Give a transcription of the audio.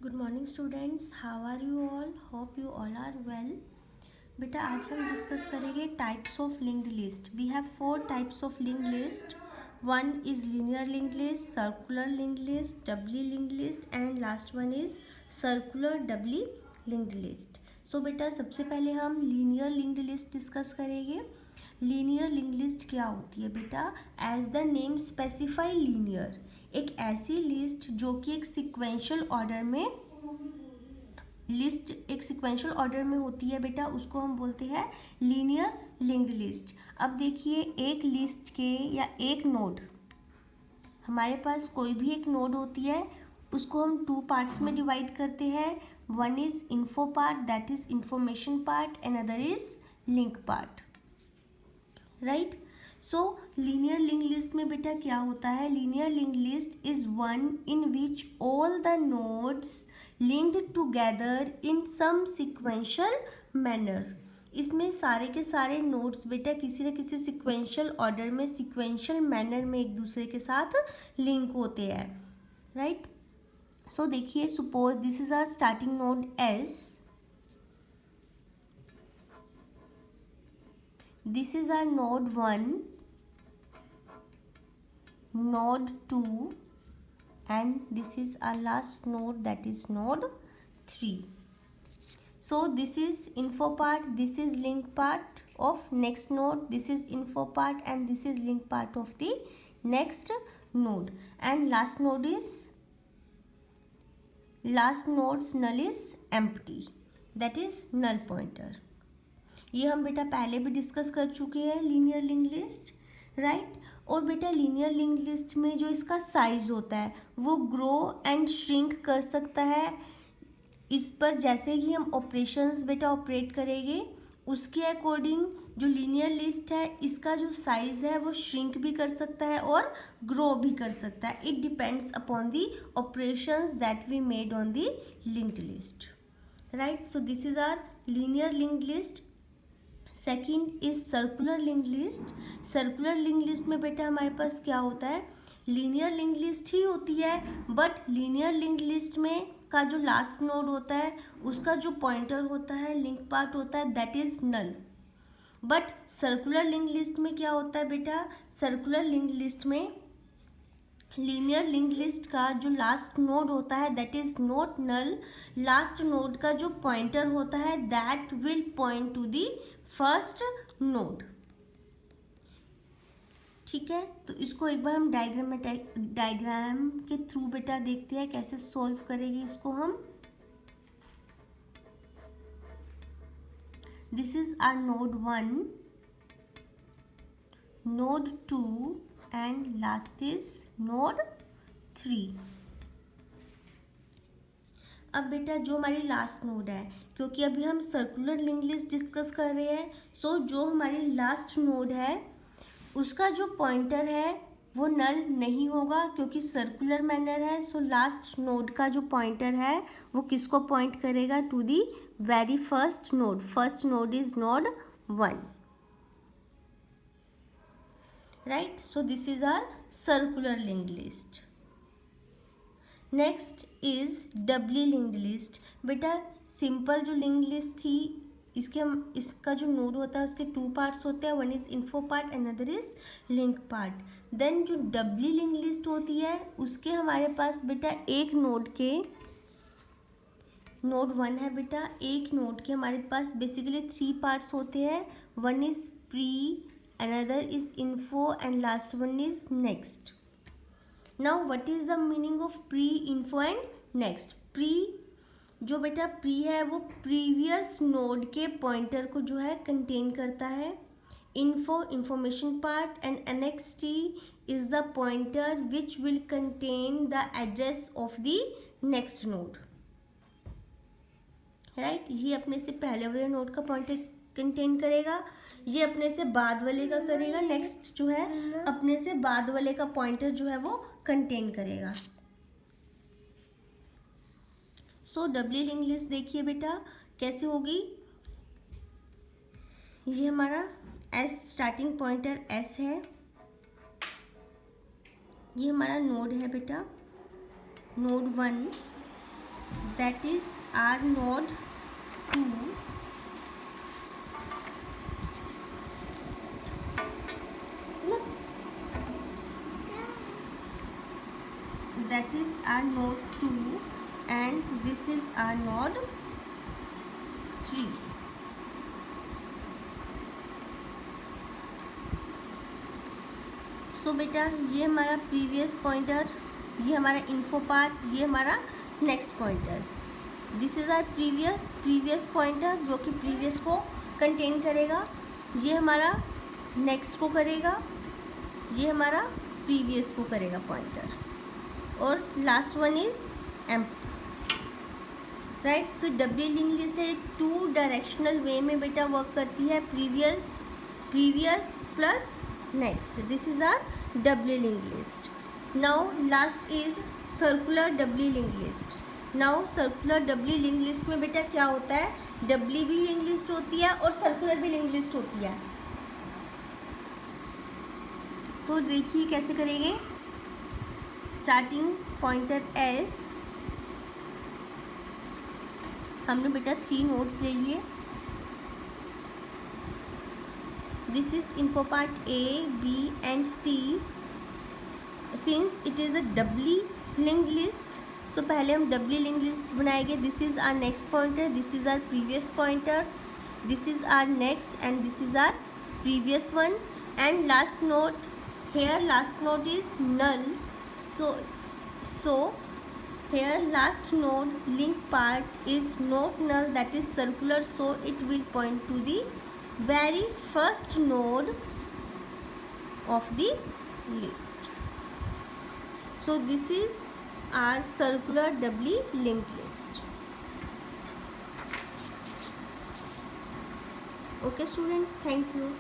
Good morning students, how are you all? Hope you all are well. बेटा आज हम discuss करेंगे types of linked list. We have 4 types of linked list. One is linear linked list, circular linked list, doubly linked list and last one is circular doubly linked list. So बेटा सबसे पहले हम linear linked list discuss करेंगे. Linear linked list क्या होती है बेटा? As the name specify linear, एक ऐसी लिस्ट जो कि एक सिक्वेंशियल ऑर्डर में होती है बेटा, उसको हम बोलते हैं लीनियर लिंक्ड लिस्ट. अब देखिए एक लिस्ट के या एक नोड, हमारे पास कोई भी एक नोड होती है, उसको हम 2 पार्ट्स में डिवाइड करते हैं. One is info part, that is information part, and other is link part. Right. So linear link list में बेटा क्या होता है? Linear link list is one in which all the nodes linked together in some sequential manner. इसमें सारे के सारे nodes बेटा किसी न किसी सिक्वेंशियल ऑर्डर में, सिक्वेंशियल मैनर में एक दूसरे के साथ लिंक होते हैं. राइट. सो देखिए, suppose this is our starting node S. This is our node 1, node 2, and this is our last node, that is node 3. So this is info part, this is link part of next node, this is info part, and this is link part of the next node. And last node's null is empty, that is null pointer. ये हम बेटा पहले भी discuss कर चुके हैं linear link list. Right. और बेटा लीनियर लिंक लिस्ट में जो इसका साइज होता है वो ग्रो एंड श्रिंक कर सकता है. इस पर जैसे ही हम ऑपरेशंस बेटा ऑपरेट करेंगे उसके अकॉर्डिंग जो लीनियर लिस्ट है इसका जो साइज है वो श्रिंक भी कर सकता है और ग्रो भी कर सकता है. It depends upon the operations that we made on the linked list. Right. So this is our linear link list. Second is circular link list. Circular link list में बेटा हमारे पास क्या होता है? लीनियर लिंक लिस्ट ही होती है, but linear link list में का जो लास्ट नोड होता है उसका जो पॉइंटर होता है, लिंक पार्ट होता है, that is null. But circular link list में क्या होता है बेटा? सर्कुलर लिंक लिस्ट में लीनियर लिंक लिस्ट का जो लास्ट नोड होता है that is not null. Last node का जो पॉइंटर होता है that will point to the first node. ठीक है. तो इसको एक बार हम डायग्राम के थ्रू बेटा देखते हैं कैसे सॉल्व करेंगे इसको हम. This is our node 1, node 2 and last is node 3. अब बेटा जो हमारी लास्ट नोड है, क्योंकि अभी हम सर्कुलर लिंक लिस्ट डिस्कस कर रहे हैं, सो जो हमारी लास्ट नोड है उसका जो पॉइंटर है वो नल नहीं होगा क्योंकि सर्कुलर मैनर है. सो लास्ट नोड का जो पॉइंटर है वो किसको पॉइंट करेगा? To the very first node. First node is node 1. Right. So this is our circular link list. Next is doubly linked list. बेटा सिंपल जो लिंक लिस्ट थी इसका जो नोड होता है उसके 2 पार्ट्स होते हैं. One is info part and other is link part. Then जो डबली लिंक लिस्ट होती है उसके हमारे पास बेटा एक नोड 1 है बेटा. एक नोड के हमारे पास बेसिकली 3 पार्ट्स होते हैं. One is pre, another is info and last one is next. Now what is the meaning of pre, info and next? Pre जो बेटा प्री है वो प्रीवियस नोड के पॉइंटर को जो है कंटेन करता है. Info information part and NXT is the pointer which will contain the address of the next node. Right. ये अपने से पहले वाले नोड का पॉइंटर कंटेन करेगा, ये अपने से बाद वाले का करेगा. नेक्स्ट जो है अपने से बाद वाले का पॉइंटर जो है वो कंटेन करेगा. सो डबली लिंक लिस्ट देखिए बेटा कैसे होगी. ये हमारा एस, स्टार्टिंग पॉइंटर एस है. ये हमारा नोड है बेटा, node 1. that is our node 2, that is our node 2 and this is our node 3. सो बेटा ये हमारा प्रीवियस पॉइंटर, ये हमारा इन्फो पाथ, ये हमारा next pointer. This is our previous pointer जो कि प्रीवियस को कंटेन करेगा. ये हमारा नेक्स्ट को करेगा, ये हमारा प्रीवियस को करेगा पॉइंटर. और last one is empty. Right. तो डब्ल्यू लिंक लिस्ट है 2 डायरेक्शनल वे में बेटा वर्क करती है. Previous plus next. This is our doubly linked list. Now last is circular doubly linked list. Now circular doubly linked list में बेटा क्या होता है, doubly भी linked list होती है और circular भी linked list होती है. तो देखिए कैसे करेंगे. स्टार्टिंग पॉइंटर S, हमने बेटा 3 नोड्स ले लिए. This is info part A, B and C. Since it is a doubly linked list, so पहले हम doubly linked list बनाएंगे. This is our next pointer, this is our previous pointer, this is our next and this is our previous one. And last node here, last node is null. So here last node link part is not null, that is circular, so it will point to the very first node of the list. So this is our circular doubly linked list. Okay students, thank you.